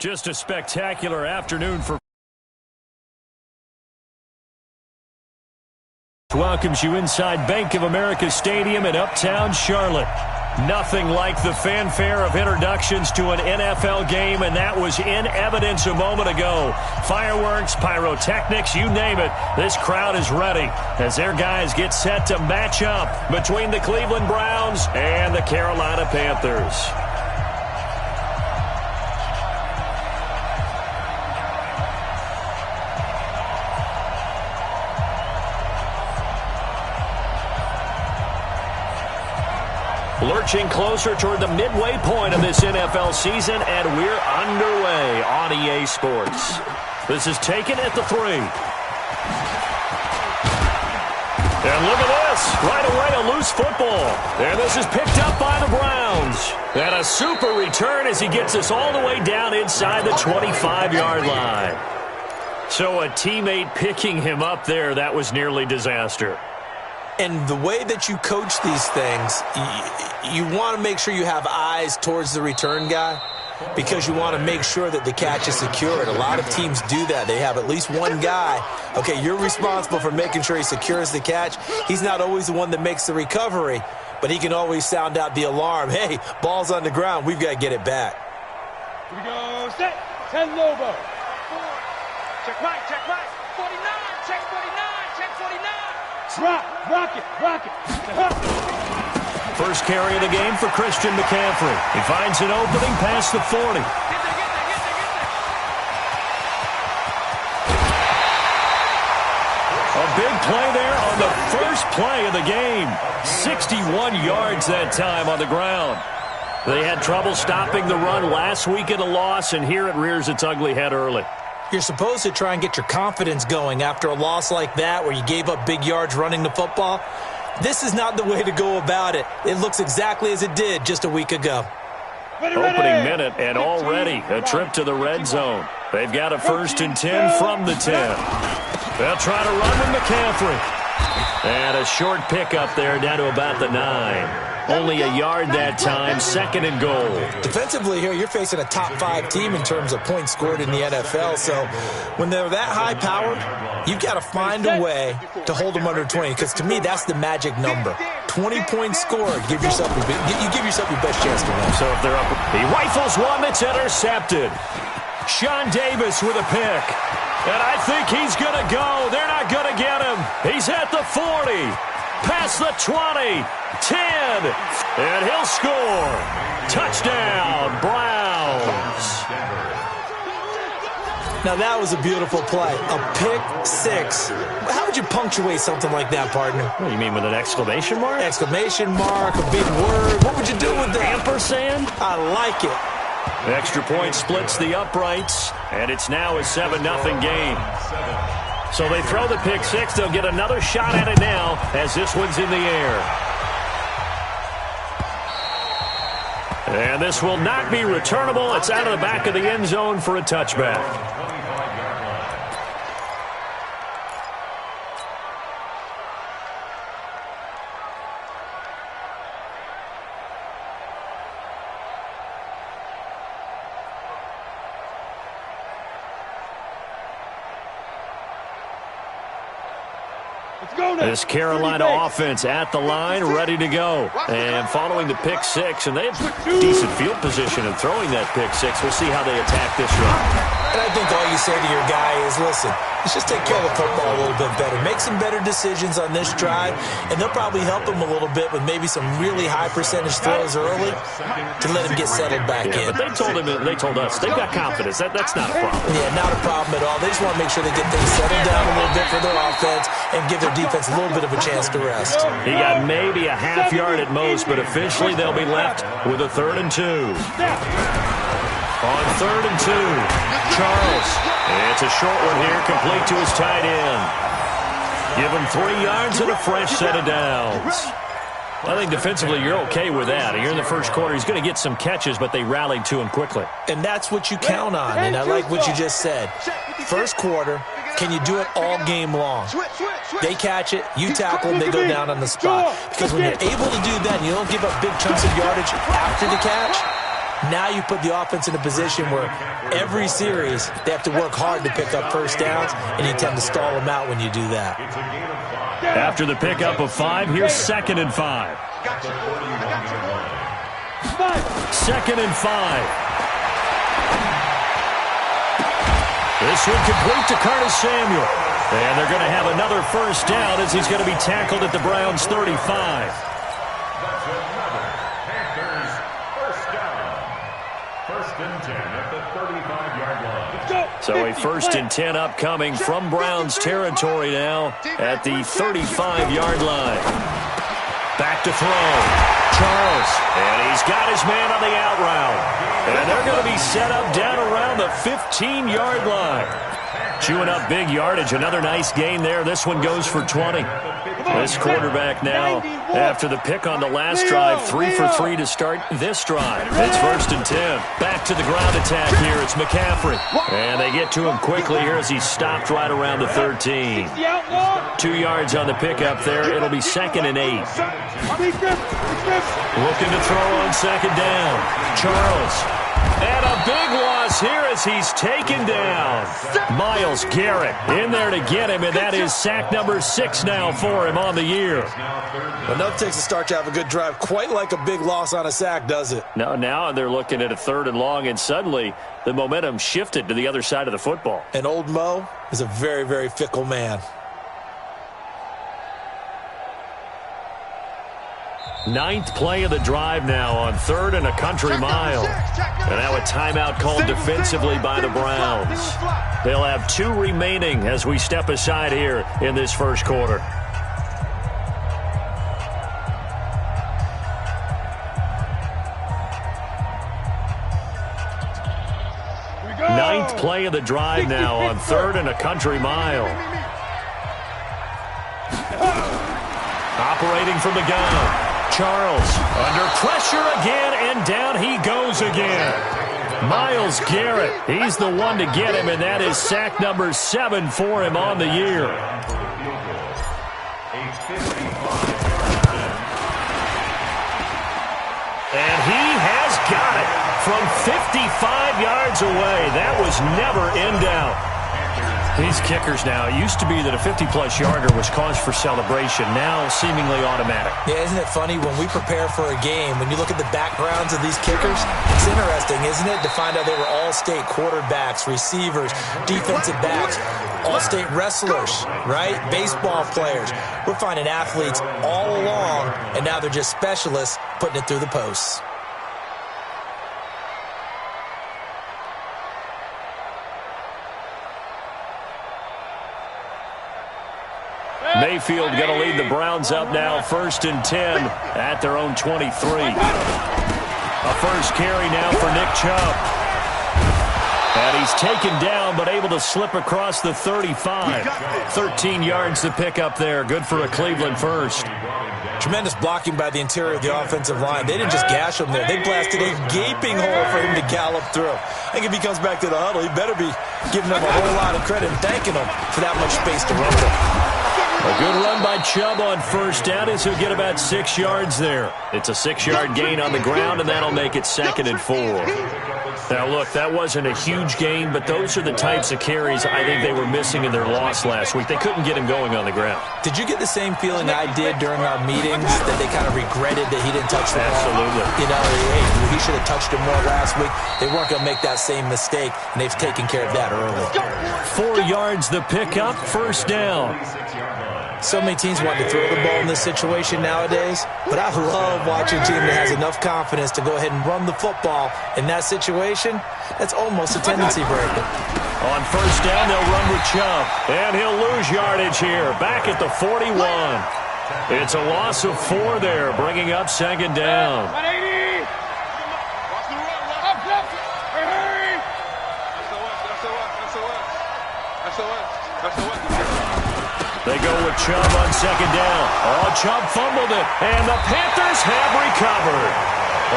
Just a spectacular afternoon for welcomes you inside Bank of America Stadium in Uptown Charlotte. Nothing like the fanfare of introductions to an NFL game, and that was in evidence a moment ago. Fireworks, pyrotechnics, you name it. This crowd is ready as their guys get set to match up between the Cleveland Browns and the Carolina Panthers. Lurching closer toward the midway point of this NFL season, and we're underway on EA Sports. This is taken at the 3. And look at this. Right away, a loose football. And this is picked up by the Browns. And a super return as he gets us all the way down inside the 25-yard line. So a teammate picking him up there, that was nearly disaster. And the way that you coach these things, you want to make sure you have eyes towards the return guy because you want to make sure that the catch is secured. A lot of teams do that. They have at least one guy. Okay, you're responsible for making sure he secures the catch. He's not always the one that makes the recovery, but he can always sound out the alarm. Hey, ball's on the ground. We've got to get it back. Here we go. Set. 10 Lobo. 4. Check right. 49. Check 49. Check 49. Rock it. First carry of the game for Christian McCaffrey. He finds an opening past the 40. A big play there on the first play of the game. 61 yards that time on the ground. They had trouble stopping the run last week in a loss, and here it rears its ugly head early. You're supposed to try and get your confidence going after a loss like that where you gave up big yards running the football. This is not the way to go about it. It looks exactly as it did just a week ago. Opening minute and already a trip to the red zone. They've got a 1st and 10 from the 10. They'll try to run with McCaffrey. And a short pickup there down to about the 9. Only a yard that time, 2nd and goal. Defensively here, you're facing a top 5 team in terms of points scored in the NFL. So when they're that high-powered, you've got to find a way to hold them under 20. Because to me, that's the magic number. 20 points scored. You give yourself your best chance to win. So if they're up, he rifles one that's intercepted. Sean Davis with a pick. And I think he's going to go. They're not going to get him. He's at the 40. Past the 20. 10. And he'll score. Touchdown, Browns. Now that was a beautiful play. A pick 6. How would you punctuate something like that, partner? What do you mean, with an exclamation mark? Exclamation mark, a big word. What would you do with that? Ampersand? I like it. The extra point splits the uprights, and it's now a 7-0 game. So they throw the pick 6. They'll get another shot at it now as this one's in the air. And this will not be returnable. It's out of the back of the end zone for a touchback. This Carolina offense at the line, ready to go. And following the pick 6, and they have decent field position in throwing that pick 6. We'll see how they attack this run. And I think all you say to your guy is, listen, let's just take care of the football a little bit better. Make some better decisions on this drive, and they'll probably help him a little bit with maybe some really high percentage throws early to let him get settled back in. But they told us they've got confidence. That's not a problem. Yeah, not a problem at all. They just want to make sure they get things settled down a little bit for their offense and give their defense a little bit of a chance to rest. He got maybe a half yard at most, but officially they'll be left with a 3rd and 2. On 3rd and 2, Charles. It's a short one here, complete to his tight end. Give him 3 yards and a fresh set of downs. I think defensively you're okay with that. You're in the first quarter. He's going to get some catches, but they rallied to him quickly. And that's what you count on, and I like what you just said. First quarter, can you do it all game long? They catch it, you tackle them, they go down on the spot. Because when you're able to do that and you don't give up big chunks of yardage after the catch, Now you put the offense in a position where every series they have to work hard to pick up first downs, and you tend to stall them out when you do that. After the pickup of 5, here's 2nd and 5. 2nd and 5. This one complete to Curtis Samuel. And they're going to have another first down as he's going to be tackled at the Browns' 35. So a 1st and 10 upcoming from Browns territory now at the 35-yard line. Back to throw. Charles. And he's got his man on the out route. And they're going to be set up down around the 15-yard line. Chewing up big yardage. Another nice gain there. This one goes for 20. This quarterback now, after the pick on the last drive, 3 for 3 to start this drive. It's 1st and 10. Back to the ground attack here. It's McCaffrey. And they get to him quickly here as he's stopped right around the 13. 2 yards on the pickup there. It'll be 2nd and 8. Looking to throw on 2nd down. Charles. And a big loss here as he's taken down. Myles Garrett in there to get him, and that is sack number 6 now for him on the year. Enough takes a start to have a good drive. Quite like a big loss on a sack, does it? No, now they're looking at a 3rd and long, and suddenly the momentum shifted to the other side of the football. And old Mo is a very, very fickle man. 9th play of the drive now on 3rd and a country mile. And now a timeout called defensively by the Browns. They'll have 2 remaining as we step aside here in this first quarter. Ninth play of the drive now on 3rd and a country mile. Operating from the gun. Charles under pressure again, and down he goes again. Myles Garrett, he's the one to get him, and that is sack number 7 for him on the year. And he has got it from 55 yards away. That was never in doubt. These kickers now, it used to be that a 50-plus yarder was cause for celebration, now seemingly automatic. Yeah, isn't it funny when we prepare for a game, when you look at the backgrounds of these kickers, it's interesting, isn't it, to find out they were all-state quarterbacks, receivers, defensive backs, all-state wrestlers, right? Baseball players. We're finding athletes all along, and now they're just specialists putting it through the posts. Mayfield going to lead the Browns up now, 1st and 10 at their own 23. A first carry now for Nick Chubb. And he's taken down but able to slip across the 35. 13 yards to pick up there. Good for a Cleveland first. Tremendous blocking by the interior of the offensive line. They didn't just gash him there. They blasted a gaping hole for him to gallop through. I think if he comes back to the huddle, he better be giving them a whole lot of credit and thanking them for that much space to run with. A good run by Chubb on first down as he'll get about 6 yards there. It's a 6-yard gain on the ground, and that'll make it 2nd and 4. Now, look, that wasn't a huge gain, but those are the types of carries I think they were missing in their loss last week. They couldn't get him going on the ground. Did you get the same feeling I did during our meetings, that they kind of regretted that he didn't touch the ball? Absolutely. You know, hey, he should have touched him more last week. They weren't going to make that same mistake, and they've taken care of that early. 4 yards the pickup, first down. So many teams want to throw the ball in this situation nowadays, but I love watching a team that has enough confidence to go ahead and run the football. In that situation, that's almost a tendency breaker. On first down, they'll run with Chubb, and he'll lose yardage here, back at the 41. It's a loss of 4 there, bringing up 2nd down. 180. They go with Chubb on 2nd down. Oh, Chubb fumbled it, and the Panthers have recovered.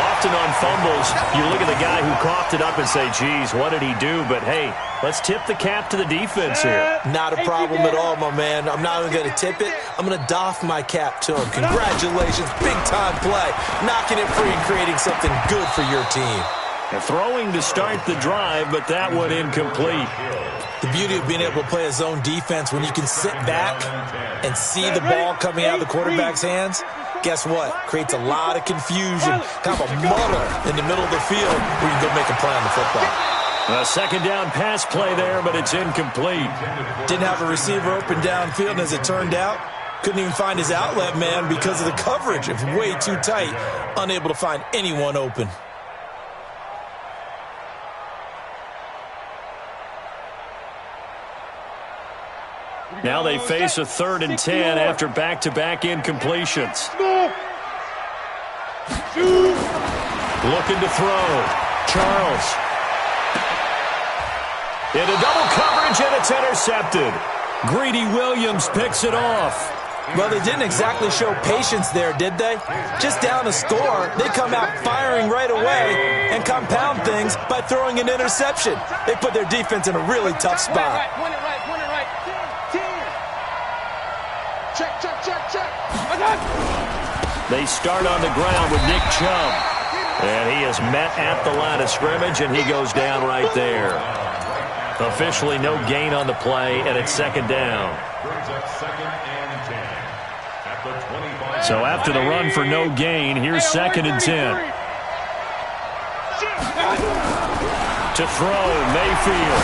Often on fumbles, you look at the guy who coughed it up and say, geez, what did he do? But, hey, let's tip the cap to the defense here. Not a problem at all, my man. I'm not even going to tip it. I'm going to doff my cap to him. Congratulations, big-time play. Knocking it free and creating something good for your team. Throwing to start the drive, but that one incomplete. The beauty of being able to play a zone defense when you can sit back and see the ball coming out of the quarterback's hands, guess what? Creates a lot of confusion, kind of a muddle in the middle of the field where you can go make a play on the football. A second down pass play there, but it's incomplete. Didn't have a receiver open downfield, and as it turned out, couldn't even find his outlet man because of the coverage. It was way too tight, unable to find anyone open. Now they face a 3rd and 10 after back-to-back incompletions. Looking to throw. Charles. Into double coverage, and it's intercepted. Greedy Williams picks it off. Well, they didn't exactly show patience there, did they? Just down a score, they come out firing right away and compound things by throwing an interception. They put their defense in a really tough spot. Point it right. 10. Check. They start on the ground with Nick Chubb. And he is met at the line of scrimmage, and he goes down right there. Officially no gain on the play, and it's second down. So after the run for no gain, here's 2nd and 10. To throw, Mayfield.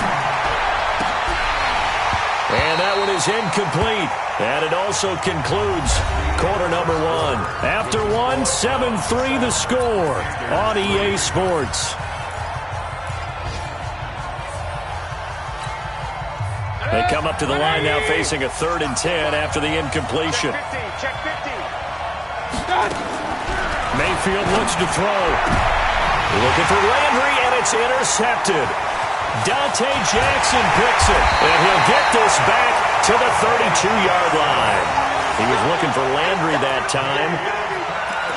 And that one is incomplete. And it also concludes quarter number 1. After one, 7-3 the score on EA Sports. They come up to the line now facing a 3rd and 10 after the incompletion. Check 50. Mayfield looks to throw. Looking for Landry, and it's intercepted. Dante Jackson picks it, and he'll get this back to the 32-yard line. He was looking for Landry that time.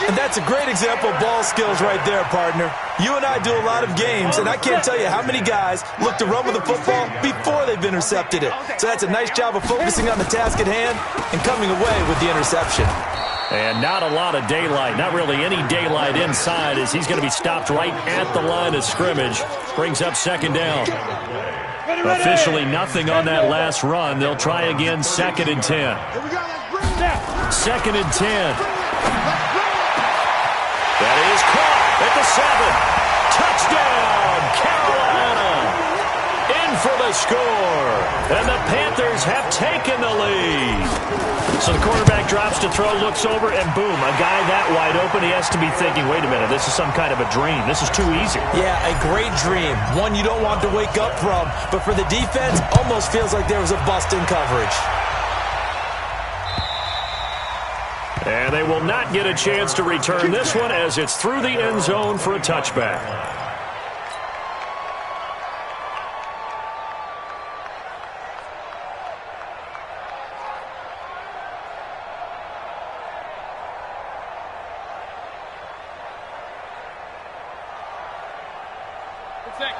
And that's a great example of ball skills right there, partner. You and I do a lot of games, and I can't tell you how many guys look to run with the football before they've intercepted it. So that's a nice job of focusing on the task at hand and coming away with the interception. And not a lot of daylight, not really any daylight inside, as he's going to be stopped right at the line of scrimmage. Brings up second down. Officially nothing on that last run. They'll try again, 2nd and 10. 2nd and 10. That is caught at the 7. Touchdown, Carolina. In for the score. And the Panthers have taken the lead. So the quarterback drops to throw, looks over, and boom, a guy that wide open, he has to be thinking, wait a minute, this is some kind of a dream. This is too easy. Yeah, a great dream. One you don't want to wake up from. But for the defense, almost feels like there was a bust in coverage. And they will not get a chance to return this one as it's through the end zone for a touchback.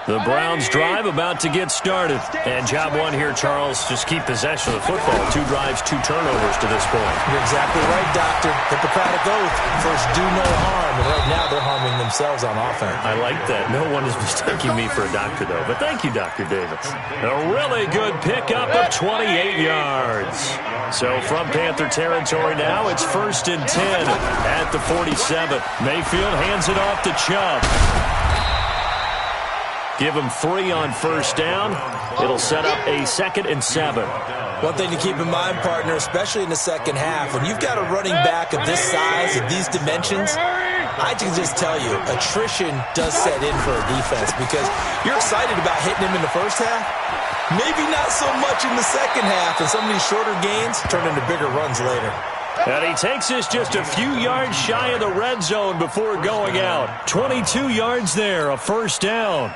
The Browns drive about to get started. And job one here, Charles, just keep possession of the football. 2 drives, 2 turnovers to this point. You're exactly right, Doctor. Hippocratic oath. First, do no harm. And right now, they're harming themselves on offense. I like that. No one is mistaking me for a doctor, though. But thank you, Dr. Davis. A really good pickup of 28 yards. So from Panther territory now, it's 1st and 10 at the 47. Mayfield hands it off to Chubb. Give him 3 on first down. It'll set up a 2nd and 7. One thing to keep in mind, partner, especially in the second half, when you've got a running back of this size, of these dimensions, I can just tell you, attrition does set in for a defense because you're excited about hitting him in the first half. Maybe not so much in the second half, and some of these shorter gains turn into bigger runs later. And he takes us just a few yards shy of the red zone before going out. 22 yards there, a first down.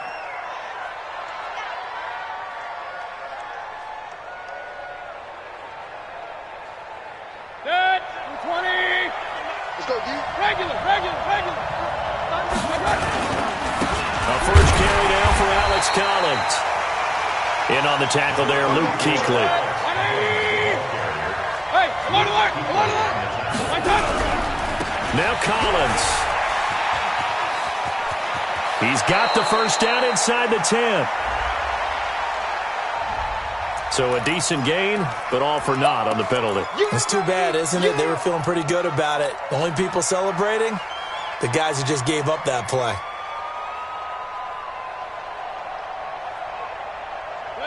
Collins. In on the tackle there, Luke Kuechly. Now Collins. He's got the first down inside the 10. So a decent gain, but all for naught on the penalty. It's too bad, isn't it? They were feeling pretty good about it. The only people celebrating, the guys who just gave up that play.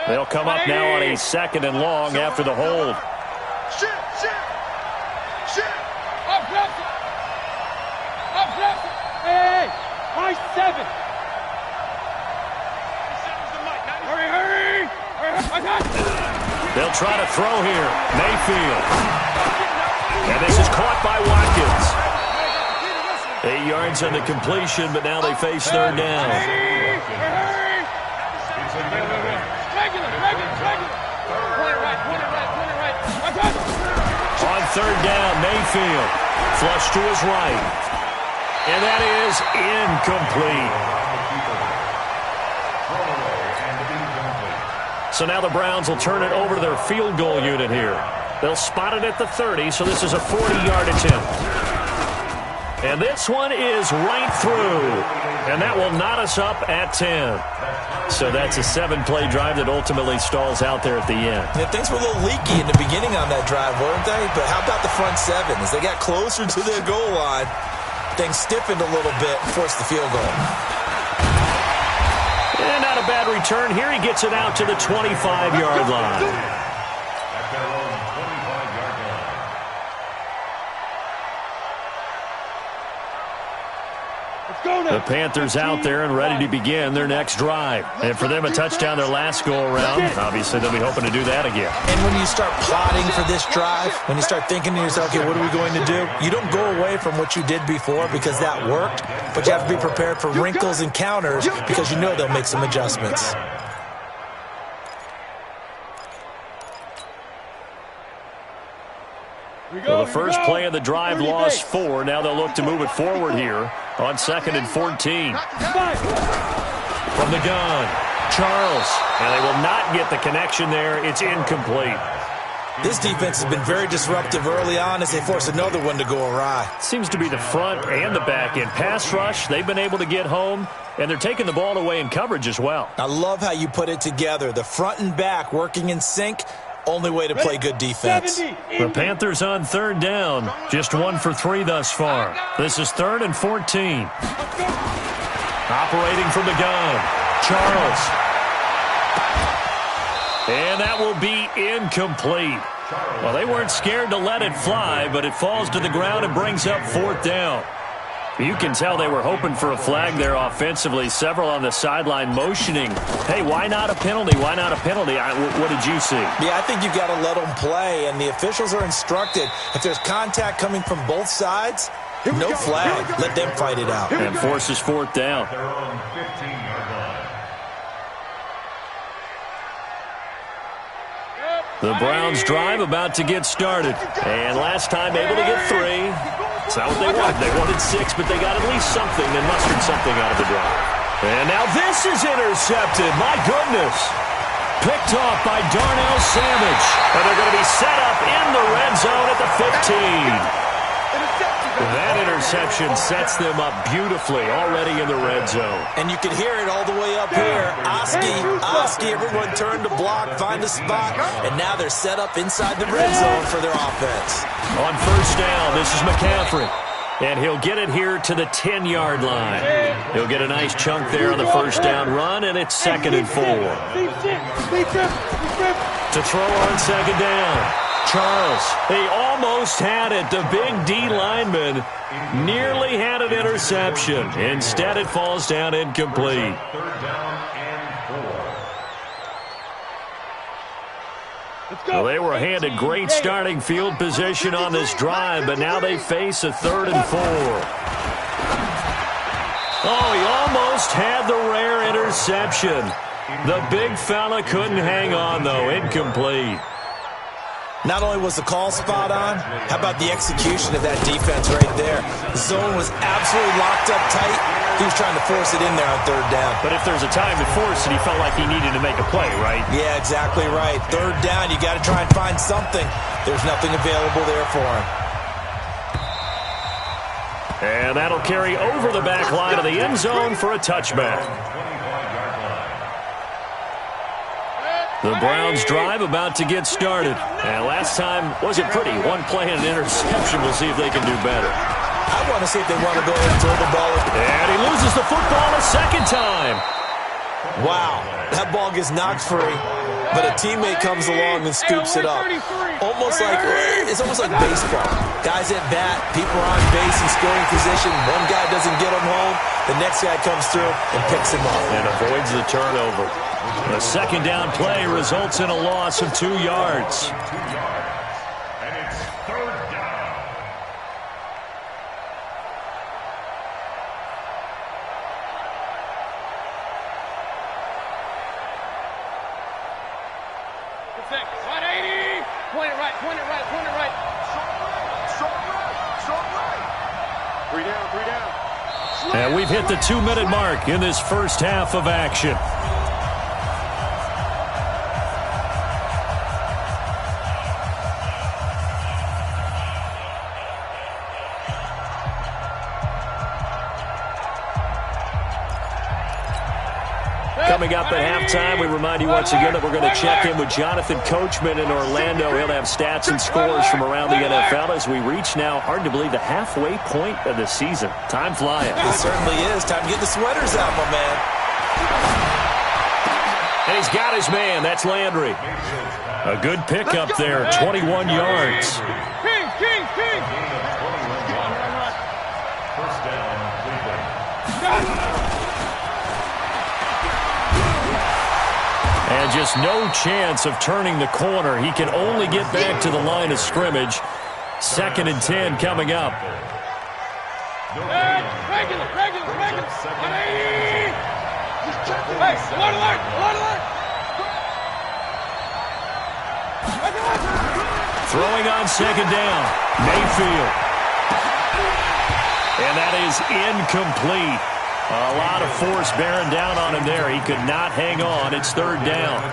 They'll come up now on a 2nd and long after the hold. Shit. Up, left. Hey, my 7. Hurry. They'll try to throw here. Mayfield. And this is caught by Watkins. 8 yards on the completion, but now they face 3rd down. On 3rd down, Mayfield. Flush to his right. And that is incomplete. So now the Browns will turn it over to their field goal unit here. They'll spot it at the 30, so this is a 40-yard attempt. And this one is right through. And that will knot us up at 10. So that's a 7-play drive that ultimately stalls out there at the end. Yeah, things were a little leaky in the beginning on that drive, weren't they? But how about the front 7? As they got closer to their goal line, things stiffened a little bit and forced the field goal. And not a bad return. Here he gets it out to the 25-yard line. The Panthers out there and ready to begin their next drive. And for them, a touchdown their last go-around. Obviously, they'll be hoping to do that again. And when you start plotting for this drive, when you start thinking to yourself, okay, what are we going to do? You don't go away from what you did before because that worked, but you have to be prepared for wrinkles and counters because you know they'll make some adjustments. Well, the first play of the drive lost 4. Now they'll look to move it forward here on 2nd and 14. From the gun, Charles. And they will not get the connection there. It's incomplete. This defense has been very disruptive early on as they force another one to go awry. Seems to be the front and the back end. Pass rush, they've been able to get home, and they're taking the ball away in coverage as well. I love how you put it together. The front and back working in sync. Only way to play good defense. The Panthers on 3rd down. Just 1 for 3 thus far. This is 3rd and 14. Operating from the gun, Charles. And that will be incomplete. Well, they weren't scared to let it fly, but it falls to the ground and brings up 4th down. You can tell they were hoping for a flag there offensively. Several on the sideline motioning. Hey, why not a penalty? Why not a penalty? What did you see? Yeah, I think you've got to let them play, and the officials are instructed. If there's contact coming from both sides, no flag. Let them fight it out. And forces 4th down. The Browns drive about to get started. And last time able to get 3. It's not what they wanted. They wanted 6, but they got at least something. They mustered something out of the drive. And now this is intercepted. My goodness. Picked off by Darnell Savage. And they're going to be set up in the red zone at the 15. That interception sets them up beautifully already in the red zone. And you can hear it all the way up here. Oski, everyone turned to block, find a spot, and now they're set up inside the red zone for their offense. On 1st down, this is McCaffrey. And he'll get it here to the 10-yard line. He'll get a nice chunk there on the 1st down run, and it's 2nd and 4. To throw on 2nd down. Charles, he almost had it. The big D lineman nearly had an interception. Instead, it falls down incomplete. Well, they were handed great starting field position on this drive, but now they face a 3rd and 4. Oh, he almost had the rare interception. The big fella couldn't hang on, though. Incomplete. Not only was the call spot on, how about the execution of that defense right there? The zone was absolutely locked up tight. He was trying to force it in there on 3rd down. But if there's a time to force it, he felt like he needed to make a play, right? Yeah, exactly right. 3rd down, you got to try and find something. There's nothing available there for him. And that'll carry over the back line of the end zone for a touchback. The Browns drive about to get started. And last time wasn't pretty. One play and an interception. We'll see if they can do better. I want to see if they want to go ahead and throw the ball. And he loses the football a second time. Wow, that ball gets knocked free, but a teammate comes along and scoops it up. It's almost like baseball. Guys at bat, people are on base in scoring position. One guy doesn't get him home, the next guy comes through and picks him up. And avoids the turnover. The second down play results in a loss of 2 yards. And it's third down. Six, 180. Point it right, point it right, point it right. Short right. 3 down, 3 down. And we've hit the 2-minute mark in this first half of action. Coming up at halftime, we remind you once again that we're going to check in with Jonathan Coachman in Orlando. He'll have stats and scores from around the NFL as we reach now, hard to believe, the halfway point of the season. Time flying. It certainly is. Time to get the sweaters out, my man. And he's got his man. That's Landry. A good pickup there, 21 yards. King, king, king. First down, Cleveland. And just no chance of turning the corner. He can only get back to the line of scrimmage. 2nd and 10 coming up. Regular. 180. Hey, alert, alert. Throwing on 2nd down. Mayfield. And that is incomplete. A lot of force bearing down on him there. He could not hang on. It's 3rd down.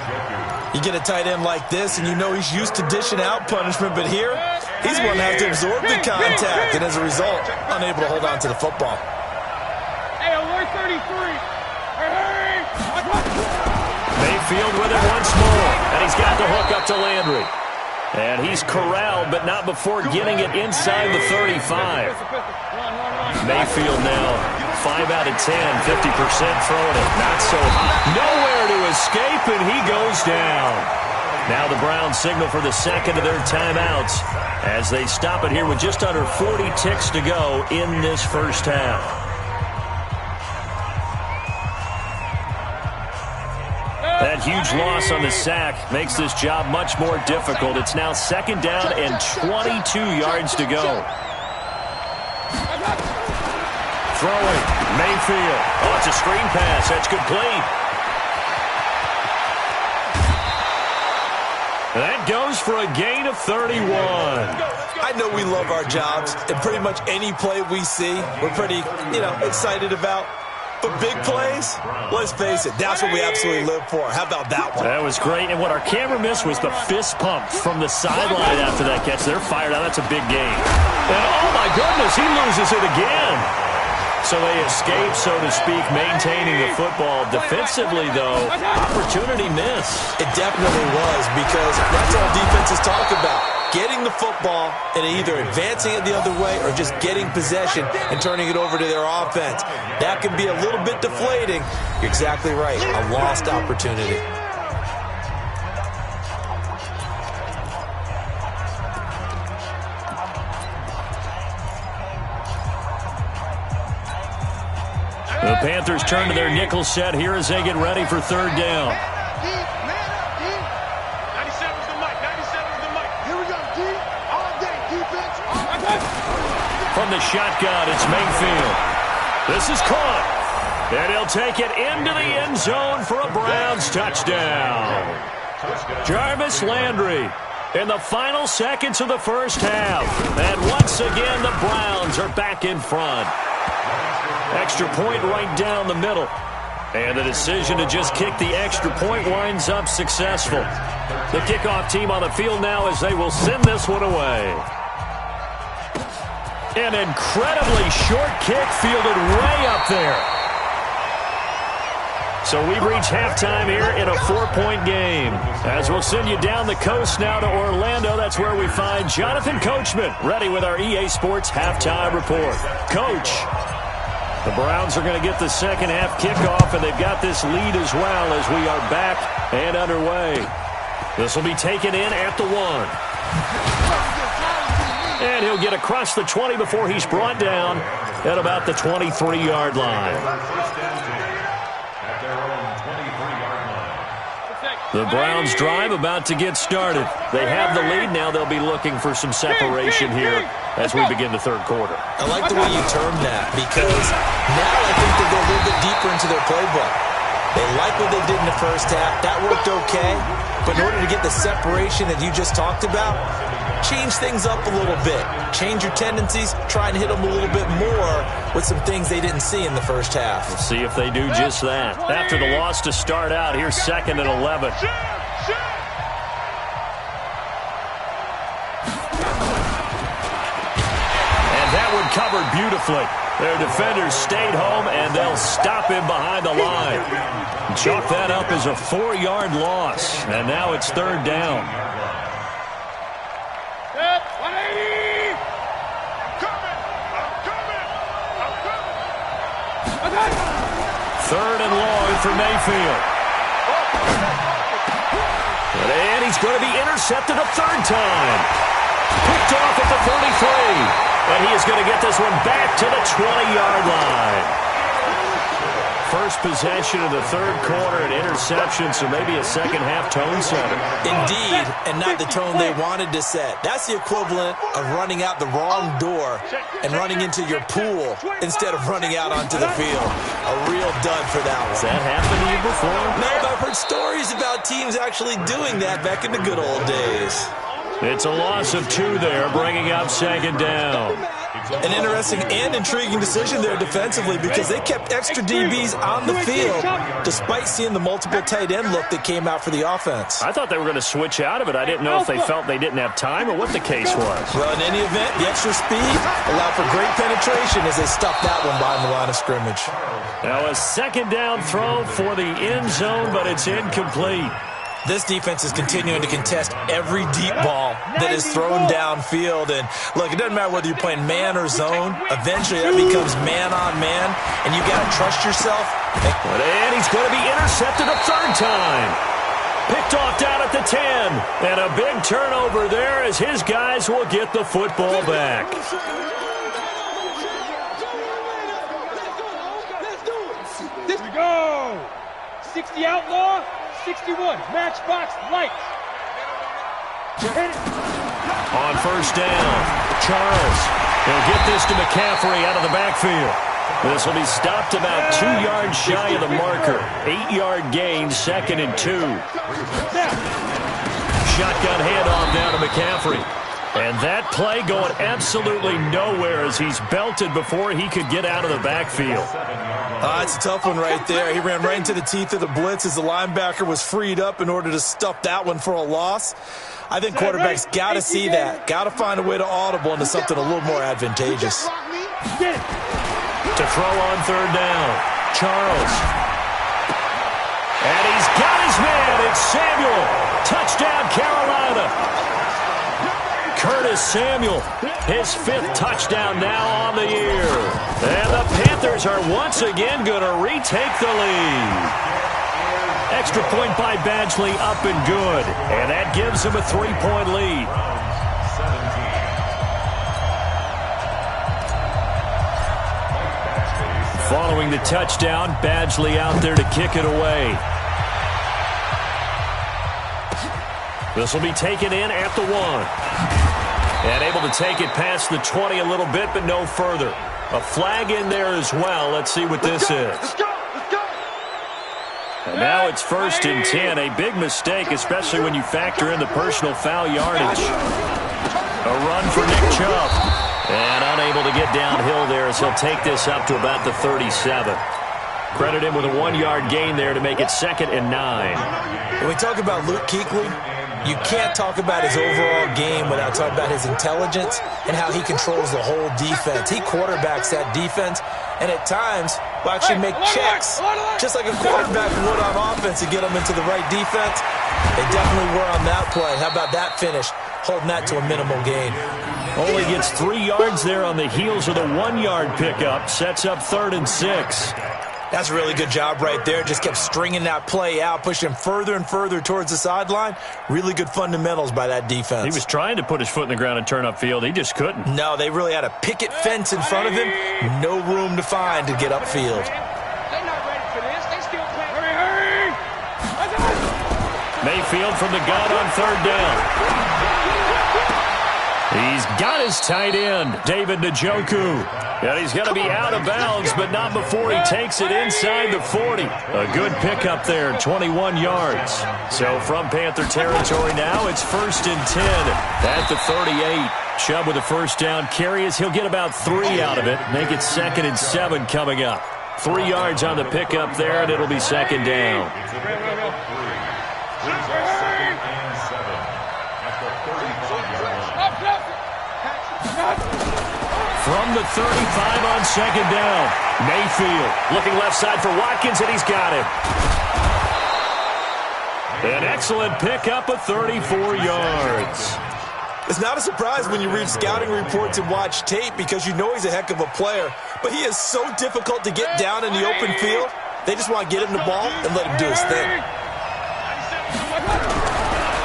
You get a tight end like this, and you know he's used to dishing out punishment, but here, he's going to have to absorb the contact, and as a result, unable to hold on to the football. Hey, alert 33. Hey. Mayfield with it once more, and he's got the hook up to Landry. And he's corralled, but not before getting it inside the 35. Mayfield now 5 out of 10, 50% throwing it. Not so hot. Nowhere to escape, and he goes down. Now the Browns signal for the second of their timeouts as they stop it here with just under 40 ticks to go in this first half. That huge loss on the sack makes this job much more difficult. It's now 2nd down and 22 yards to go. Throwing, Mayfield. Oh, it's a screen pass. That's complete. That goes for a gain of 31. I know we love our jobs, and pretty much any play we see, we're pretty, excited about. But big plays, let's face it, that's what we absolutely live for. How about that one? That was great. And what our camera missed was the fist pump from the sideline after that catch. They're fired out. That's a big gain. And, oh, my goodness, he loses it again. So they escape, so to speak, maintaining the football. Defensively, though, opportunity missed. It definitely was, because that's all defenses talk about. Getting the football and either advancing it the other way or just getting possession and turning it over to their offense. That can be a little bit deflating. You're exactly right. A lost opportunity. The Panthers turn to their nickel set here as they get ready for 3rd down. From the shotgun, it's Mayfield. This is caught. And he'll take it into the end zone for a Browns touchdown. Jarvis Landry in the final seconds of the first half. And once again, the Browns are back in front. Extra point right down the middle. And the decision to just kick the extra point winds up successful. The kickoff team on the field now as they will send this one away. An incredibly short kick fielded way up there. So we've reached halftime here in a 4-point game. As we'll send you down the coast now to Orlando, that's where we find Jonathan Coachman, ready with our EA Sports halftime report. Coach, the Browns are going to get the second half kickoff, and they've got this lead as well as we are back and underway. This will be taken in at the 1. And he'll get across the 20 before he's brought down at about the 23-yard line. The Browns drive about to get started. They have the lead. Now they'll be looking for some separation here as we begin the third quarter. I like the way you termed that because now I think they go a little bit deeper into their playbook. They like what they did in the first half. That worked okay. But in order to get the separation that you just talked about, change things up a little bit. Change your tendencies. Try and hit them a little bit more with some things they didn't see in the first half. We'll see if they do just that. After the loss to start out, here's 2nd and 11. And that one covered beautifully. Their defenders stayed home, and they'll stop him behind the line. Chalk that up as a 4-yard loss. And now it's 3rd down. 3rd and long for Mayfield. And he's going to be intercepted a 3rd time. Picked off at the 33. And he is going to get this one back to the 20-yard line. First possession of the third quarter, an interception, so maybe a second-half tone setter. Indeed, and not the tone they wanted to set. That's the equivalent of running out the wrong door and running into your pool instead of running out onto the field. A real dud for that one. Has that happened to you before? No, but I've heard stories about teams actually doing that back in the good old days. It's a loss of 2 there, bringing up 2nd down. An interesting and intriguing decision there defensively because they kept extra DBs on the field despite seeing the multiple tight end look that came out for the offense. I thought they were going to switch out of it. I didn't know if they felt they didn't have time or what the case was. Well, in any event, the extra speed allowed for great penetration as they stuffed that one behind the line of scrimmage. Now a 2nd down throw for the end zone, but it's incomplete. This defense is continuing to contest every deep ball that is thrown downfield. And, look, it doesn't matter whether you're playing man or zone. Eventually, that becomes man-on-man, and you got to trust yourself. And he's going to be intercepted a 3rd time. Picked off down at the 10. And a big turnover there as his guys will get the football back. Here we go. 60 outlaw. 61, matchbox lights. On 1st down, Charles. He'll get this to McCaffrey out of the backfield. This will be stopped about 2 yards shy of the marker. 8-yard gain, 2nd and 2. Shotgun handoff down to McCaffrey. And that play going absolutely nowhere as he's belted before he could get out of the backfield. It's a tough one right there. He ran right into the teeth of the blitz as the linebacker was freed up in order to stuff that one for a loss. I think quarterbacks got to see that. Got to find a way to audible into something a little more advantageous. To throw on 3rd down, Charles. And he's got his man. It's Samuel. Touchdown, Carolina. Curtis Samuel, his 5th touchdown now on the year. And the Panthers are once again going to retake the lead. Extra point by Badgley up and good. And that gives them a 3-point lead. Following the touchdown, Badgley out there to kick it away. This will be taken in at the 1. And able to take it past the 20 a little bit, but no further. A flag in there as well. Let's see what this is. And now it's 1st and 10. A big mistake, especially when you factor in the personal foul yardage. A run for Nick Chubb. And unable to get downhill there as he'll take this up to about the 37. Credit him with a 1-yard gain there to make it 2nd and 9. When we talk about Luke Kuechly, You can't talk about his overall game without talking about his intelligence and how he controls the whole defense. He quarterbacks that defense, and at times will actually make checks, just like a quarterback would on offense, to get them into the right defense. They definitely were on that play. How about that finish? Holding that to a minimal gain. Only gets 3 yards there on the heels of the 1-yard pickup. Sets up 3rd and 6. That's a really good job right there. Just kept stringing that play out, pushing him further and further towards the sideline. Really good fundamentals by that defense. He was trying to put his foot in the ground and turn upfield. He just couldn't. No, they really had a picket fence in front of him. No room to find to get upfield. They're not ready for this. They still playing. Hurry, hurry! Mayfield from the gun on 3rd down. He's got his tight end, David Njoku. And he's going to be out of bounds, but not before he takes it inside the 40. A good pickup there, 21 yards. So from Panther territory now, it's 1st and 10 at the 38. Chubb with a 1st down carry as he'll get about 3 out of it. Make it 2nd and 7 coming up. 3 yards on the pickup there, and it'll be 2nd down. From the 35 on 2nd down, Mayfield looking left side for Watkins, and he's got him. An excellent pickup of 34 yards. It's not a surprise when you read scouting reports and watch tape because you know he's a heck of a player, but he is so difficult to get down in the open field. They just want to get him the ball and let him do his thing.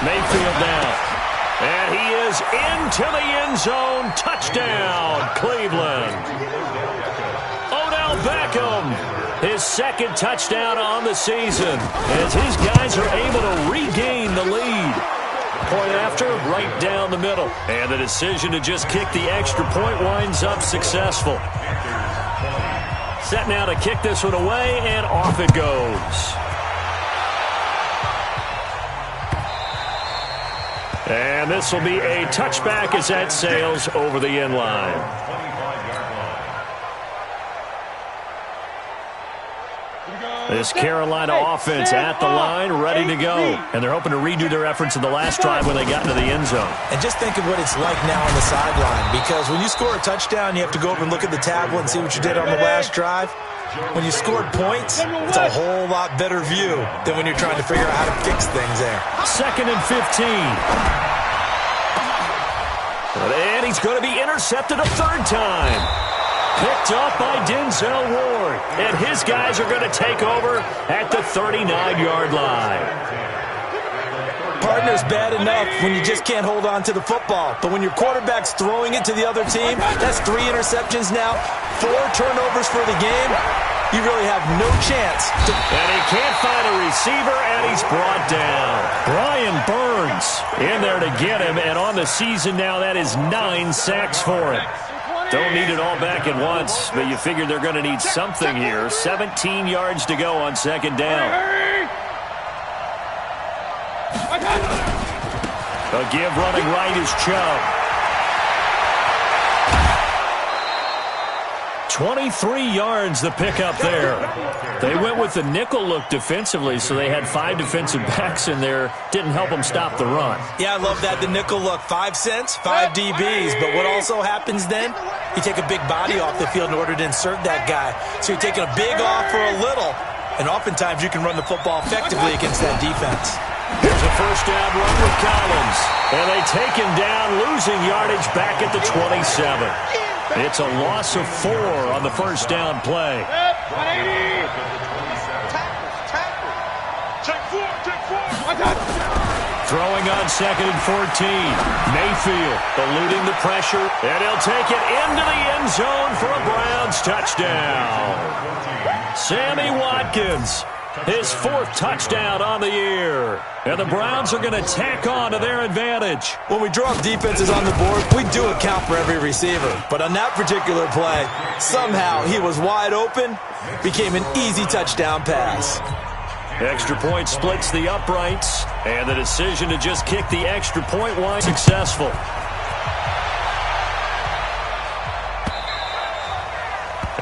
Mayfield now. And he is into the end zone. Touchdown, Cleveland. Odell Beckham, his 2nd touchdown on the season, as his guys are able to regain the lead. Point after, right down the middle. And the decision to just kick the extra point winds up successful. Set now to kick this one away, and off it goes. And this will be a touchback as that sails over the end line. This Carolina offense at the line, ready to go. And they're hoping to redo their efforts in the last drive when they got into the end zone. And just think of what it's like now on the sideline, because when you score a touchdown, you have to go over and look at the tablet and see what you did on the last drive. When you scored points, it's a whole lot better view than when you're trying to figure out how to fix things there. 2nd and 15. And he's going to be intercepted a 3rd time. Picked up by Denzel Ward. And his guys are going to take over at the 39-yard line. Partner's bad enough when you just can't hold on to the football. But when your quarterback's throwing it to the other team, that's 3 interceptions now, 4 turnovers for the game. You really have no chance. And he can't find a receiver, and he's brought down. Brian Burns in there to get him, and on the season now, that is 9 sacks for him. Don't need it all back at once, but you figure they're going to need something here. 17 yards to go on 2nd down. A give running right is Chubb. 23 yards the pickup there. They went with the nickel look defensively, so they had 5 defensive backs in there. Didn't help them stop the run. Yeah, I love that, the nickel look. 5 cents, 5 DBs. But what also happens then, you take a big body off the field in order to insert that guy. So you're taking a big off for a little, and oftentimes you can run the football effectively against that defense. Here's a 1st down run with Collins. And they take him down, losing yardage back at the 27. It's a loss of 4 on the 1st down play. Throwing on 2nd and 14. Mayfield eluding the pressure, and he'll take it into the end zone for a Browns touchdown. Sammy Watkins, his 4th touchdown on the year. And the Browns are going to tack on to their advantage. When we draw up defenses on the board, we do account for every receiver. But on that particular play, somehow he was wide open, became an easy touchdown pass. Extra point splits the uprights, and the decision to just kick the extra point was successful.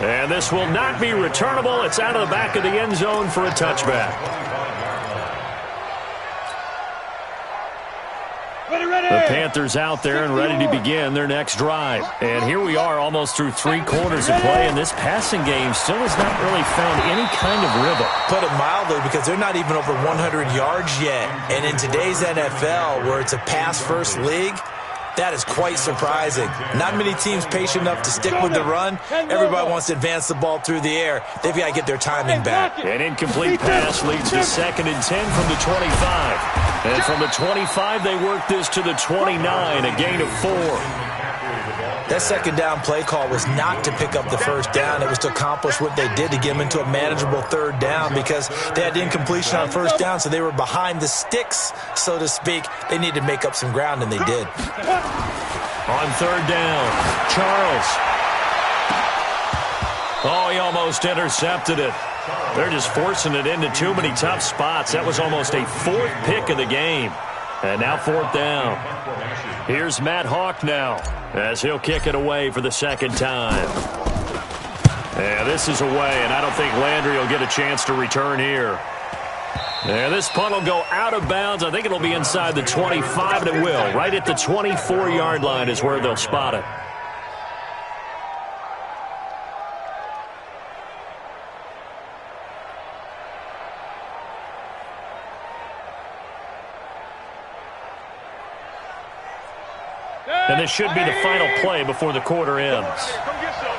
And this will not be returnable. It's out of the back of the end zone for a touchback. Panthers out there and ready to begin their next drive. And here we are almost through 3 quarters of play, and this passing game still has not really found any kind of rhythm. Put it mildly, because they're not even over 100 yards yet. And in today's NFL, where it's a pass-first league, that is quite surprising. Not many teams patient enough to stick with the run. Everybody wants to advance the ball through the air. They've got to get their timing back. An incomplete pass leads to 2nd and 10 from the 25. And from the 25, they work this to the 29, a gain of 4. That second down play call was not to pick up the first down. It was to accomplish what they did to get them into a manageable 3rd down, because they had incompletion on first down, so they were behind the sticks, so to speak. They needed to make up some ground, and they did. On 3rd down, Charles. Oh, he almost intercepted it. They're just forcing it into too many tough spots. That was almost a 4th pick of the game. And now 4th down. Here's Matt Hawk now, as he'll kick it away for the 2nd time. Yeah, this is away, and I don't think Landry will get a chance to return here. Yeah, this punt will go out of bounds. I think it'll be inside the 25, and it will. Right at the 24-yard line is where they'll spot it. And this should be the final play before the quarter ends. Come get some.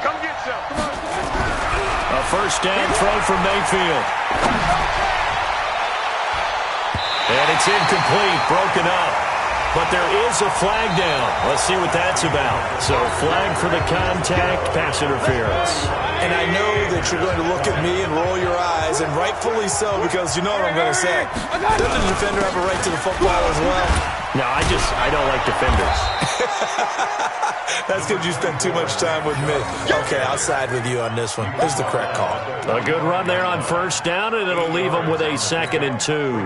Come get some. Come on. A first down throw from Mayfield. And it's incomplete, broken up. But there is a flag down. Let's see what that's about. So flag for the contact, pass interference. And I know that you're going to look at me and roll your eyes, and rightfully so, because you know what I'm going to say. Doesn't the defender have a right to the football as well? No, I don't like defenders. That's because you spend too much time with me. Okay, I'll side with you on this one. Here's the correct call. A good run there on first down, and it'll leave them with a 2nd and 2.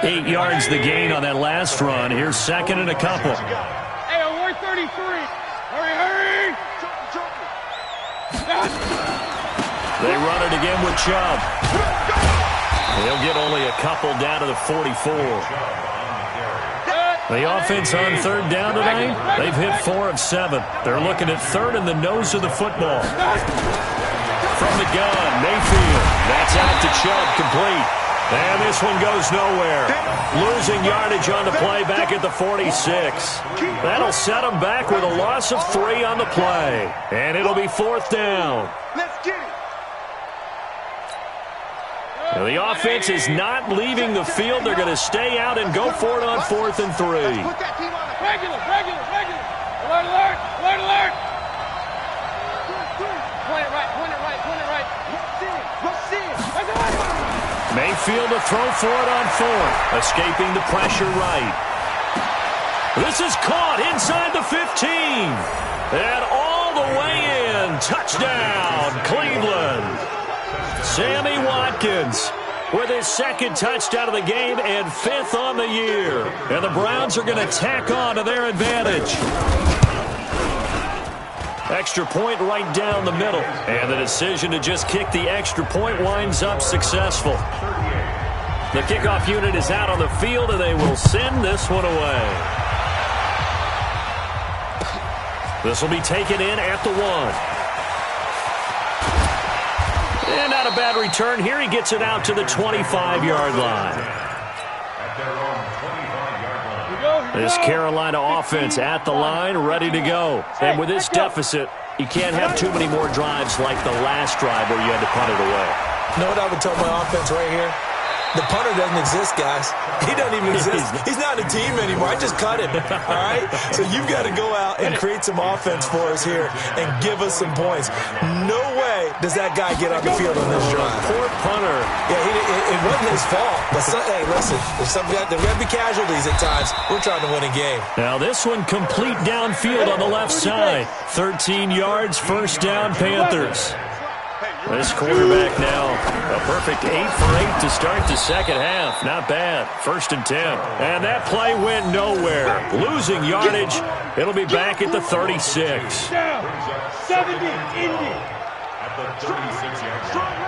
8 yards the gain on that last run. Here's 2nd and a couple. Hey, on 133. Hurry, hurry. They run it again with Chubb. They'll get only a couple down to the 44. The offense on 3rd down tonight, they've hit 4 of 7. They're looking at 3rd in the nose of the football. From the gun, Mayfield. That's out to Chubb, complete. And this one goes nowhere. Losing yardage on the play back at the 46. That'll set them back with a loss of 3 on the play. And it'll be 4th down. Let's get it. Now, the offense is not leaving the field. They're going to stay out and go for it on 4th and 3. Put that team on it. Regular. Alert, alert, alert, alert. Point it right. Let's see it. Mayfield to throw for it on 4th. Escaping the pressure right. This is caught inside the 15. And all the way in. Touchdown, Cleveland. Sammy Watkins with his 2nd touchdown of the game and 5th on the year. And the Browns are going to tack on to their advantage. Extra point right down the middle. And the decision to just kick the extra point winds up successful. The kickoff unit is out on the field, and they will send this one away. This will be taken in at the 1. And not a bad return here. He gets it out to the 25-yard line. This Carolina offense at the line, ready to go. And with this deficit, you can't have too many more drives like the last drive where you had to punt it away. You know what I would tell my offense right here? The punter doesn't exist, guys. He doesn't even exist. He's not a team anymore. I just cut him, all right? So you've got to go out and create some offense for us here and give us some points. No way does that guy get on the field on this drive. Poor punter. Yeah, it wasn't his fault. But hey, listen, there's got to be casualties at times. We're trying to win a game. Now this one complete downfield on the left side. 13 yards, first down, Panthers. This quarterback now, a perfect 8 for 8 to start the second half. Not bad. 1st and 10. And that play went nowhere. Losing yardage. It'll be back at the 36. Down. 70, Indy. At the 36-yard line.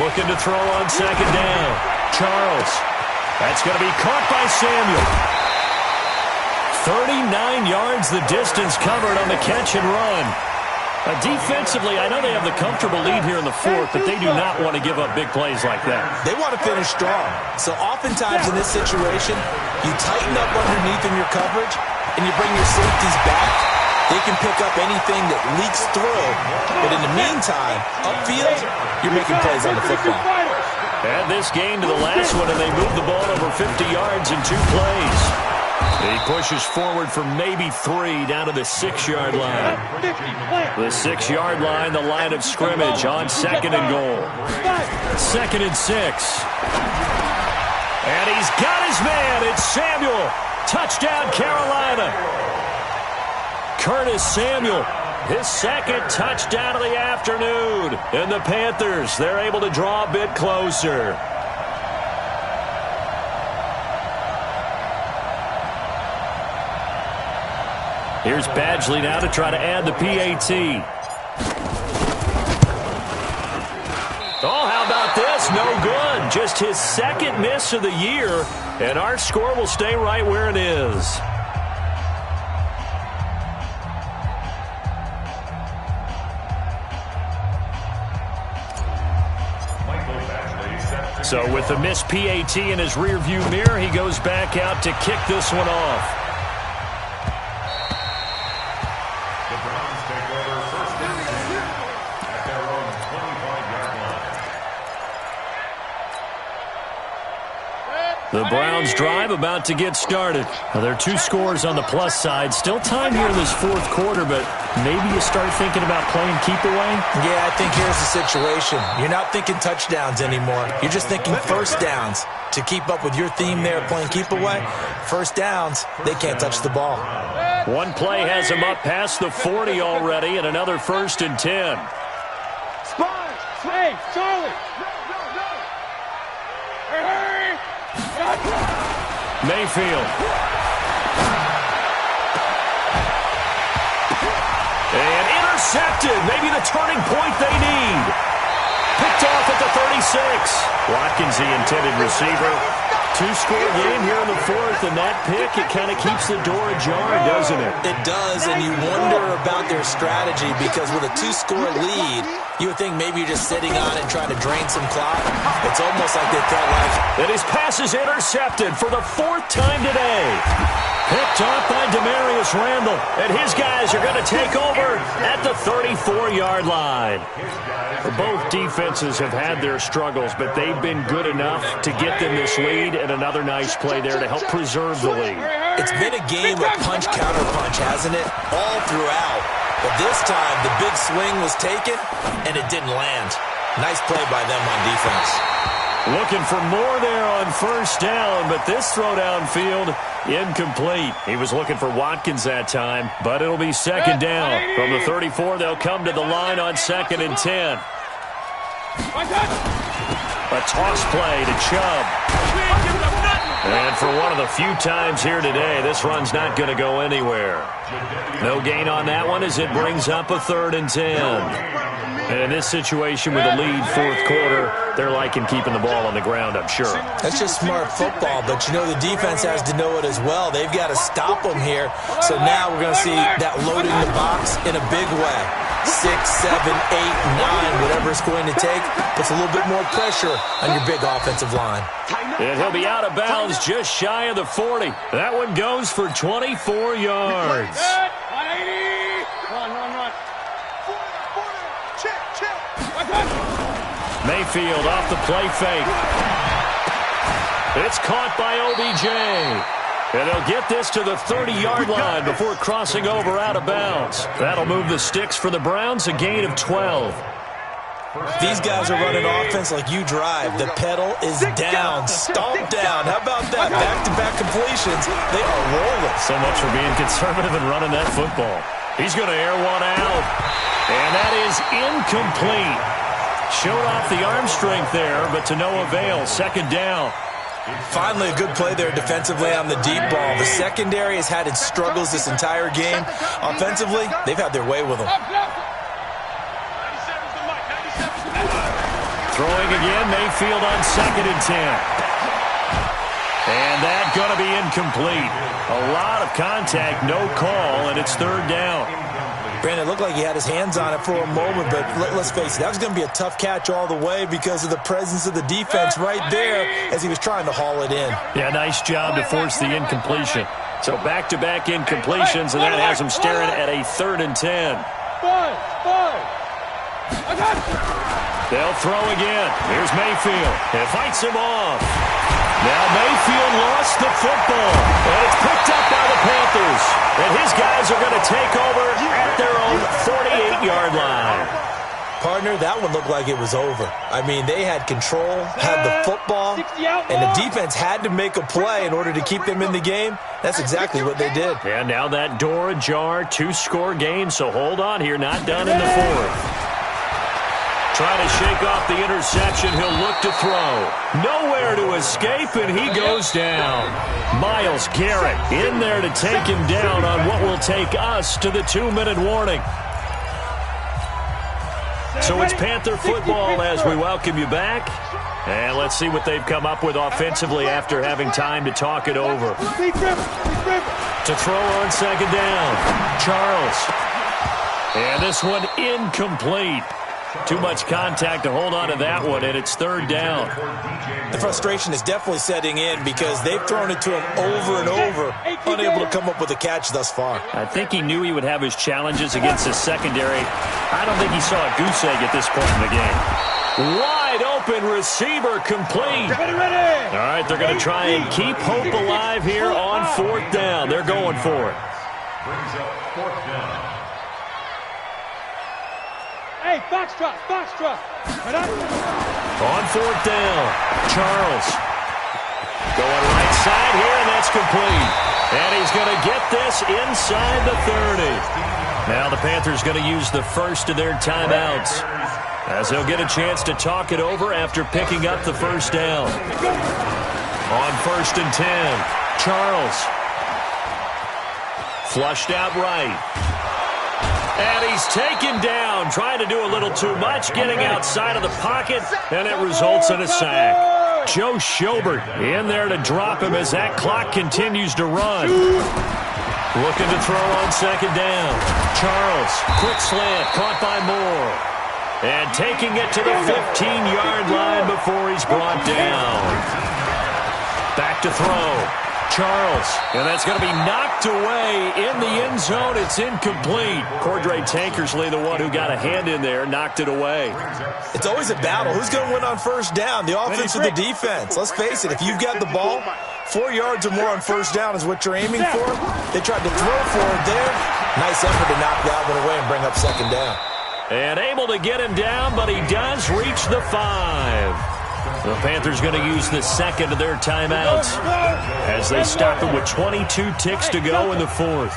Looking to throw on 2nd down. Charles. That's going to be caught by Samuel. 39 yards the distance covered on the catch and run. Defensively, I know they have the comfortable lead here in the fourth, but they do not want to give up big plays like that. They want to finish strong. So oftentimes in this situation, you tighten up underneath in your coverage, and you bring your safeties back. They can pick up anything that leaks through. But in the meantime, upfield, you're making plays on the football. Add this game to the last one, and they move the ball over 50 yards in 2 plays. He pushes forward for maybe 3 down to the 6-yard line. The 6-yard line, the line of scrimmage on 2nd and goal. 2nd and 6. And he's got his man. It's Samuel. Touchdown, Carolina. Curtis Samuel, his 2nd touchdown of the afternoon. And the Panthers, they're able to draw a bit closer. Here's Badgley now to try to add the PAT. Oh, how about this? No good. Just his 2nd miss of the year, and our score will stay right where it is. So with the missed PAT in his rearview mirror, he goes back out to kick this one off. The Browns drive about to get started. Now, there are 2 scores on the plus side. Still time here in this 4th quarter, but maybe you start thinking about playing keep away? Yeah, I think here's the situation. You're not thinking touchdowns anymore. You're just thinking first downs. To keep up with your theme there, playing keep away, first downs, they can't touch the ball. One play has him up past the 40 already, and another 1st and 10. Hey, Charlie! Hey! Mayfield. And intercepted. Maybe the turning point they need. Picked off at the 36. Watkins, the intended receiver. 2-score game here in the 4th, and that pick, it kind of keeps the door ajar, doesn't it? It does, and you wonder about their strategy because with a 2-score lead, you would think maybe you're just sitting on it and trying to drain some clock. It's almost like they felt like... And his pass is intercepted for the 4th time today. Picked off by Demarius Randall, and his guys are going to take over at the 34-yard line. Both defenses have had their struggles, but they've been good enough to get them this lead, and another nice play there to help preserve the lead. It's been a game of punch-counter-punch, hasn't it? All throughout. But this time, the big swing was taken, and it didn't land. Nice play by them on defense. Looking for more there on 1st down, but this throw downfield, incomplete. He was looking for Watkins that time, but it'll be 2nd down. From the 34, they'll come to the line on 2nd and 10. A toss play to Chubb. And for one of the few times here today, this run's not going to go anywhere. No gain on that one as it brings up a 3rd and 10. And in this situation with a lead 4th quarter, they're liking keeping the ball on the ground, I'm sure. That's just smart football, but you know the defense has to know it as well. They've got to stop them here. So now we're going to see that loading the box in a big way. 6, 7, 8, 9, whatever it's going to take, puts a little bit more pressure on your big offensive line. And he'll be out of bounds just shy of the 40. That one goes for 24 yards. Mayfield off the play fake. It's caught by OBJ. And they'll get this to the 30-yard line before crossing over out of bounds. That'll move the sticks for the Browns, a gain of 12. These guys are running offense like you drive. The pedal is down, stomped down. How about that? Back-to-back completions. They are rolling. So much for being conservative and running that football. He's going to air one out. And that is incomplete. Showed off the arm strength there, but to no avail. 2nd down. Finally, a good play there defensively on the deep ball. The secondary has had its struggles this entire game. Offensively, they've had their way with them. Throwing again, Mayfield on 2nd and 10. And that's going to be incomplete. A lot of contact, no call, and it's third down. Brandon, it looked like he had his hands on it for a moment, but let's face it, that was going to be a tough catch all the way because of the presence of the defense right there as he was trying to haul it in. Yeah, nice job to force the incompletion. So back-to-back incompletions, and that has him staring at a 3rd and 10. They'll throw again. Here's Mayfield. And fights him off. Now Mayfield lost the football, and it's picked up by the Panthers. And his guys are going to take over at their own 48-yard line. Partner, that one looked like it was over. I mean, they had control, had the football, and the defense had to make a play in order to keep them in the game. That's exactly what they did. And now that door ajar, 2-score game, so hold on here, not done in the 4th. Trying to shake off the interception, he'll look to throw. Nowhere to escape, and he goes down. Myles Garrett in there to take him down on what will take us to the 2-minute warning. So it's Panther football as we welcome you back. And let's see what they've come up with offensively after having time to talk it over. To throw on 2nd down, Charles. And this one incomplete. Too much contact to hold on to that one, and it's 3rd down. The frustration is definitely setting in because they've thrown it to him over and over, unable to come up with a catch thus far. I think he knew he would have his challenges against his secondary. I don't think he saw a goose egg at this point in the game. Wide open receiver complete. All right, they're going to try and keep hope alive here on 4th down. They're going for it. Brings up 4th down. Hey, foxtrot. On 4th down, Charles. Going right side here, and that's complete. And he's going to get this inside the 30. Now the Panthers going to use the first of their timeouts, as they'll get a chance to talk it over after picking up the 1st down. On 1st and 10, Charles. Flushed out right. And he's taken down, trying to do a little too much, getting outside of the pocket, and it results in a sack. Joe Schobert in there to drop him as that clock continues to run. Looking to throw on 2nd down. Charles, quick slant, caught by Moore. And taking it to the 15-yard line before he's brought down. Back to throw. Charles, and that's going to be knocked away in the end zone. It's incomplete. Cordray Tankersley, the one who got a hand in there, knocked it away. It's always a battle. Who's going to win on 1st down, the offense or the defense? Let's face it, if you've got the ball, 4 yards or more on 1st down is what you're aiming for. They tried to throw for it there. Nice effort to knock that one away and bring up 2nd down. And able to get him down, but he does reach the 5. The Panthers going to use the 2nd of their timeouts as they stop it with 22 ticks to go in the 4th.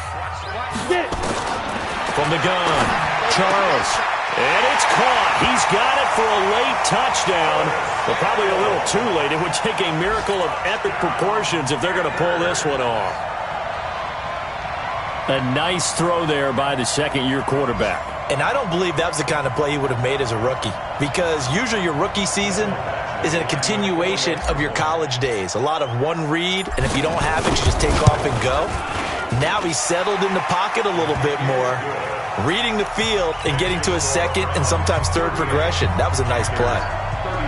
From the gun, Charles. And it's caught. He's got it for a late touchdown. But probably a little too late. It would take a miracle of epic proportions if they're going to pull this one off. A nice throw there by the 2nd-year quarterback. And I don't believe that was the kind of play he would have made as a rookie, because usually your rookie season is a continuation of your college days. A lot of one read, and if you don't have it, you just take off and go. Now he's settled in the pocket a little bit more, reading the field and getting to his 2nd and sometimes 3rd progression. That was a nice play.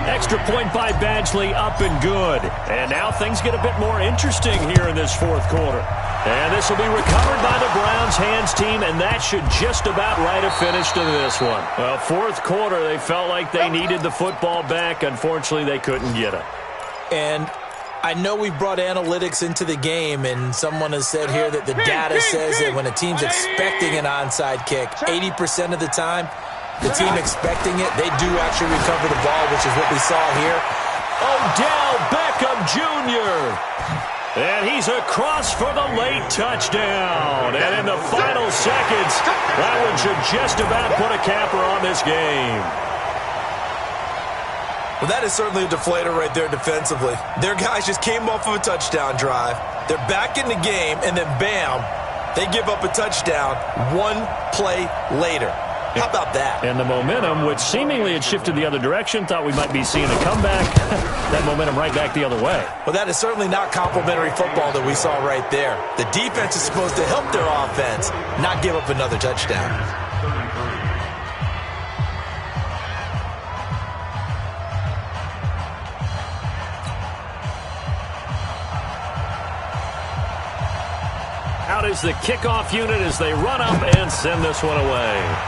Extra point by Badgley, up and good. And now things get a bit more interesting here in this 4th quarter. And this will be recovered by the Browns hands team, and that should just about write a finish to this one. Well, 4th quarter, they felt like they needed the football back. Unfortunately, they couldn't get it. And I know we've brought analytics into the game, and someone has said here that the data says that when a team's expecting an onside kick, 80% of the time, the team expecting it, they do actually recover the ball, which is what we saw here. Odell Beckham Jr., and he's across for the late touchdown. And in the final seconds, that one should just about put a capper on this game. Well, that is certainly a deflator right there defensively. Their guys just came off of a touchdown drive. They're back in the game, and then bam, they give up a touchdown 1 play later. How about that? And the momentum, which seemingly had shifted the other direction, thought we might be seeing a comeback. That momentum right back the other way. Well, that is certainly not complimentary football that we saw right there. The defense is supposed to help their offense, not give up another touchdown. Out is the kickoff unit as they run up and send this one away.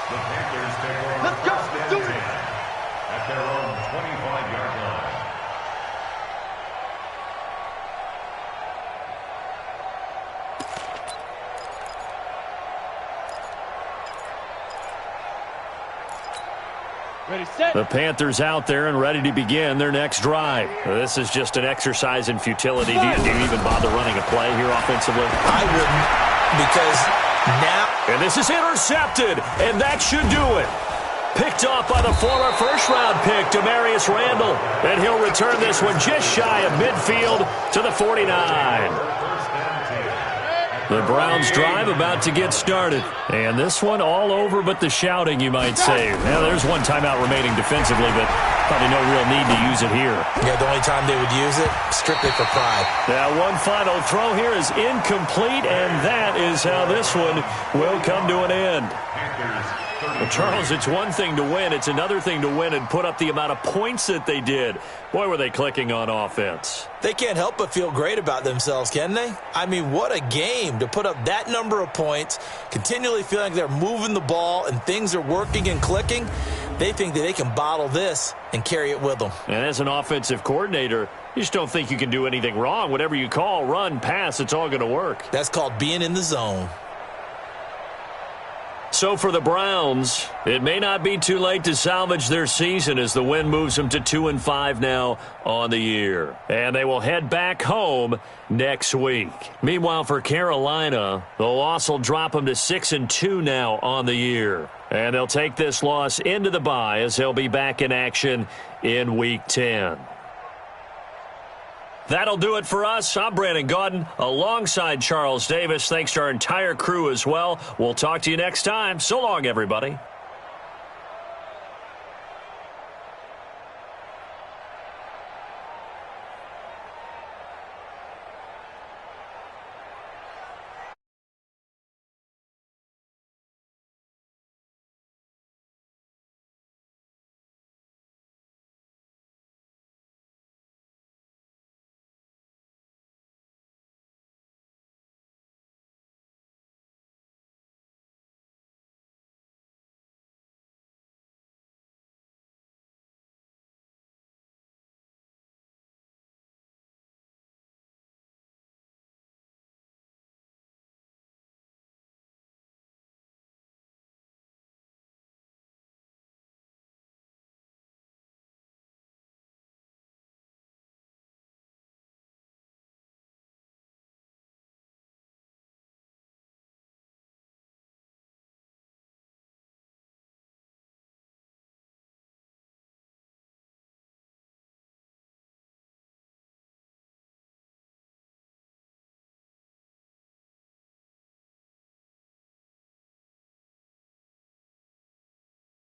The Panthers take over first and 10 at their own 25-yard line. Ready, set. The Panthers out there and ready to begin their next drive. This is just an exercise in futility. Do you even bother running a play here offensively? I wouldn't, because now... And this is intercepted, and that should do it. Picked off by the former first-round pick, Demarius Randall. And he'll return this one just shy of midfield to the 49. The Browns drive about to get started. And this one all over but the shouting, you might say. Now, there's one timeout remaining defensively, but probably no real need to use it here. Yeah, the only time they would use it, strictly for pride. Now, one final throw here is incomplete, and that is how this one will come to an end. Well, Charles, it's one thing to win. It's another thing to win and put up the amount of points that they did. Boy, were they clicking on offense. They can't help but feel great about themselves, can they? I mean, what a game to put up that number of points, continually feeling like they're moving the ball and things are working and clicking. They think that they can bottle this and carry it with them. And as an offensive coordinator, you just don't think you can do anything wrong. Whatever you call, run, pass, it's all going to work. That's called being in the zone. So for the Browns, it may not be too late to salvage their season as the win moves them to 2-5 now on the year. And they will head back home next week. Meanwhile, for Carolina, the loss will drop them to 6-2 now on the year. And they'll take this loss into the bye as they'll be back in action in Week 10. That'll do it for us. I'm Brandon Gaudin alongside Charles Davis. Thanks to our entire crew as well. We'll talk to you next time. So long, everybody.